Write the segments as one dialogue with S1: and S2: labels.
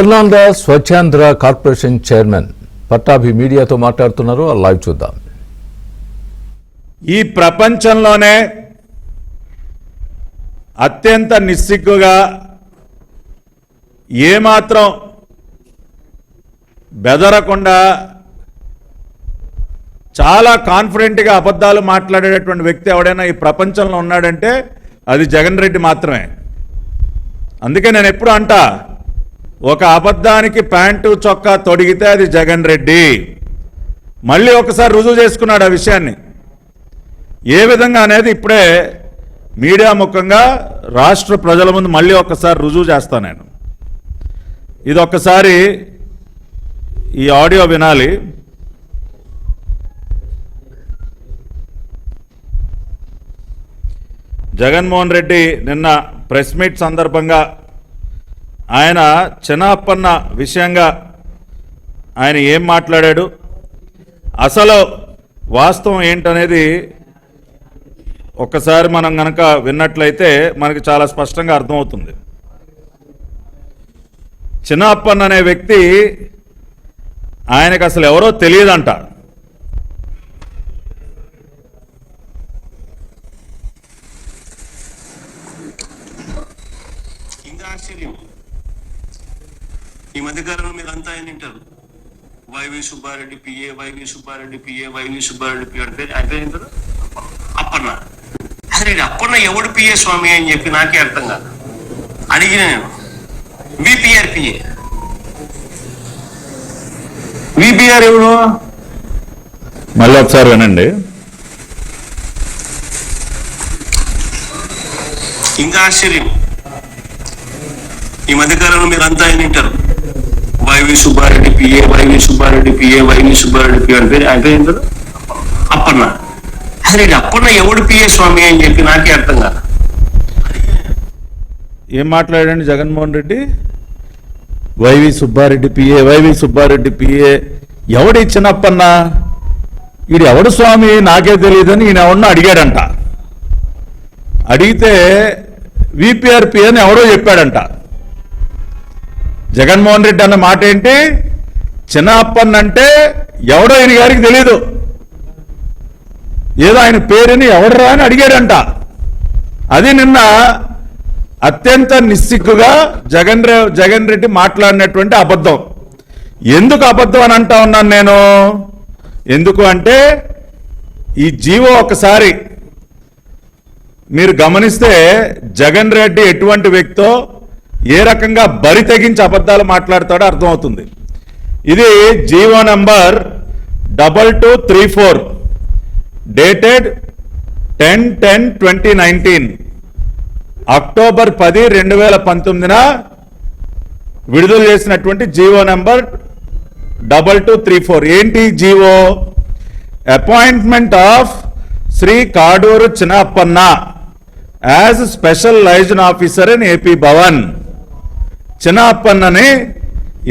S1: Telangana Swachhandhra corporation chairman Pattabhi మీడియాతో మాట్లాడుతున్నారు. Live చూద్దాం.
S2: ఈ ప్రపంచంలోనే అత్యంత నిస్సిగ్గుగా ఏమాత్రం బెదరకుండా చాలా కాన్ఫిడెంట్గా అబద్ధాలు మాట్లాడేటటువంటి వ్యక్తి ఎవడైనా ఈ ప్రపంచంలో ఉన్నాడంటే అది జగన్ రెడ్డి మాత్రమే. అందుకే నేను ఎప్పుడు అంటా, ఒక అబద్ధానికి ప్యాంటు చొక్కా తొడిగితే అది జగన్ రెడ్డి. మళ్ళీ ఒకసారి రుజువు చేసుకున్నాడు ఆ విషయాన్ని. ఏ విధంగా అనేది ఇప్పుడే మీడియా ముఖంగా రాష్ట్ర ప్రజల ముందు మళ్ళీ ఒకసారి రుజువు చేస్తాను నేను. ఇది ఒక్కసారి ఈ ఆడియో వినాలి. జగన్మోహన్ రెడ్డి నిన్న ప్రెస్ మీట్ సందర్భంగా ఆయన చిన్నప్పన్న విషయంగా ఆయన ఏం మాట్లాడాడు, అసలు వాస్తవం ఏంటనేది ఒక్కసారి మనం కనుక విన్నట్లయితే మనకి చాలా స్పష్టంగా అర్థమవుతుంది. చిన్నప్పన్న అనే వ్యక్తి ఆయనకు అసలు ఎవరో తెలియదంట.
S3: ఈ మధ్యకాలంలో మీరు అంతా ఆయన వింటారు, Y V Subba Reddy PA, Y V Subba Reddy PA, Y V Subba Reddy PA అంటే ఆయన పేరు ఏంటారు అప్పన్న. అసలు ఇది అప్పన్న ఎవడు పిఏ స్వామి అని చెప్పి నాకే అర్థం కాదు. అడిగిన నేను విపిఆర్ పిఏ, విపిఆర్ ఎవడు?
S2: మళ్ళీ ఒకసారి వినండి.
S3: ఇంకా ఆశ్చర్యం, ఈ మధ్యకాలంలో మీరు అంతా ఆయన వింటారు, Y V Subba Reddy PA, Y V Subba Reddy PA, Y V Subba Reddy PA అంటే ఆయన పేరు ఏంటారు అప్పన్న. అసలు ఇది అప్పన్న ఎవడు పిఏ స్వామి అని చెప్పి నాకే అర్థం కాదు.
S2: ఏం మాట్లాడండి Jaganmohan Reddy? Y V Subba Reddy PA, Y V Subba Reddy PA ఎవడు చిన్నప్పన్న, వీడు ఎవడు స్వామి నాకే తెలియదని ఈయన ఎవడన్నా అడిగాడంట. అడిగితే విపిఆర్పి అని ఎవడో చెప్పాడంట. జగన్మోహన్ రెడ్డి అన్న మాట ఏంటి, చిన్నప్పన్న అంటే ఎవడో ఈయన గారికి తెలీదు, ఏదో ఆయన పేరుని ఎవడరా అని అడిగాడంట. అది నిన్న అత్యంత నిస్సిగ్గుగా జగన్ రెడ్డి మాట్లాడినటువంటి అబద్ధం. ఎందుకు అబద్ధం అని అంటా ఉన్నాను నేను? ఎందుకు అంటే ఈ జీవో ఒకసారి మీరు గమనిస్తే జగన్ రెడ్డి ఎటువంటి వ్యక్తో ఏ రకంగా బరి తెగించి అబద్ధాలు మాట్లాడతాడో అర్థమవుతుంది. ఇది జీవో నంబర్ 2234 డేటెడ్ 10/10/2019 అక్టోబర్ 10, 2019 విడుదల చేసినటువంటి జీవో నంబర్ 2234. ఏంటి GO? Appointment of Shri Kaduru Chinnappanna as special liaison officer in AP Bhavan. చిన్నప్పన్నని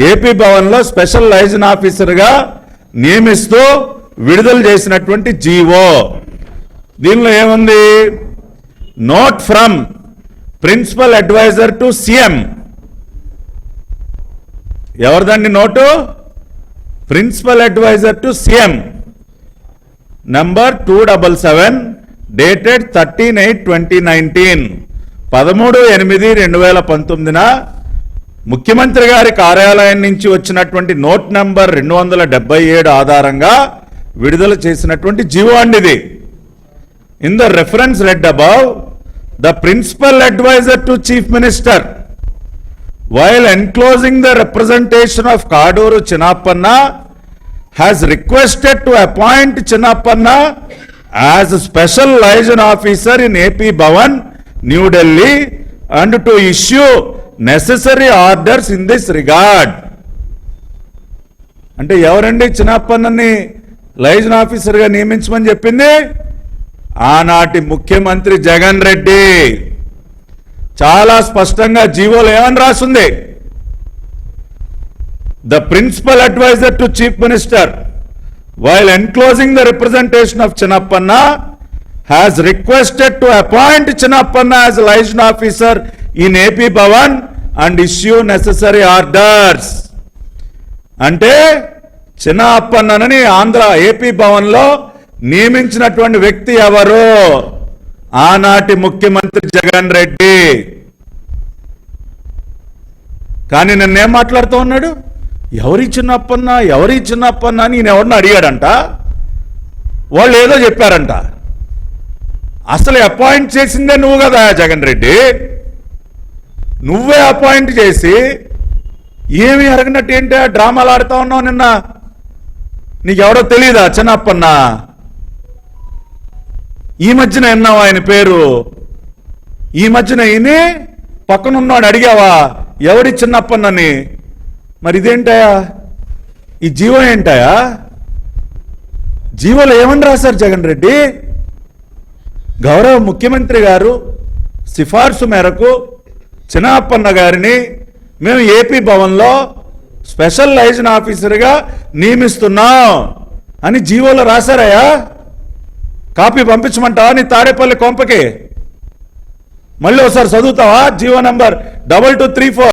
S2: ఏపీ భవన్లో స్పెషల్ లైజన్ ఆఫీసర్గా నియమిస్తూ విడుదల చేసినటువంటి జీవో. దీనిలో ఏముంది? Note from principal advisor to CM. ఎవరిదండి note? Principal advisor to CM number 277 dated 13/8/2019 13/8/2019 ముఖ్యమంత్రి గారి కార్యాలయం నుంచి వచ్చినటువంటి నోట్ నంబర్ 277 ఆధారంగా విడుదల చేసినటువంటి జీవో అండి ఇది. In the reference read above, the principal advisor to chief minister while enclosing the representation of Kaduru Chinnappanna has requested to appoint Chinnappanna as special liaison officer in AP Bhavan, New Delhi and to issue necessary orders in this regard. అంటే ఎవరండి చిన్నప్పన్నని liaison ఆఫీసర్గా నియమించమని చెప్పింది? ఆనాటి ముఖ్యమంత్రి జగన్ రెడ్డి. చాలా స్పష్టంగా జీవోలో ఏమని రాసింది? The principal advisor to chief minister while enclosing the representation of Chinnappanna has requested to appoint Chinnappanna as liaison officer in AP Bhavan and issue necessary orders. అంటే చిన్న అప్పన్నని ఆంధ్ర ఏపీ భవన్లో నియమించినటువంటి వ్యక్తి ఎవరు? ఆనాటి ముఖ్యమంత్రి జగన్ రెడ్డి. కానీ నిన్నేం మాట్లాడుతూ ఉన్నాడు? ఎవరి చిన్నప్పన్న అని నేను ఎవరిని అడిగాడంట. వాళ్ళు ఏదో చెప్పారంట. అసలు అపాయింట్ చేసిందే నువ్వు కదా జగన్ రెడ్డి. నువ్వే అపాయింట్ చేసి ఏమి అరగనట్టు ఏంటి డ్రామాలు ఆడుతా ఉన్నావు నిన్న. నీకెవడో తెలీదా చిన్నప్పన్న? ఈ మధ్యన విన్నావు ఆయన పేరు. ఈ మధ్యన ఈయన పక్కనున్నాడు అడిగావా ఎవడి చిన్నప్పన్నని? మరి ఇదేంటాయా? ఈ జీవో ఏంటాయా? జీవోలో ఏమని రాశారు జగన్ రెడ్డి? గౌరవ ముఖ్యమంత్రి గారు సిఫార్సు మేరకు చిన్నప్పన్న గారిని మేము ఏపీ భవన్లో స్పెషలైజ్డ్ ఆఫీసర్గా నియమిస్తున్నాం అని జీవోలో రాశారయ్యా. కాపీ పంపించమంటావా నీ తాడేపల్లి కొంపకి? మళ్ళీ ఒకసారి చదువుతావా? GO number 2234.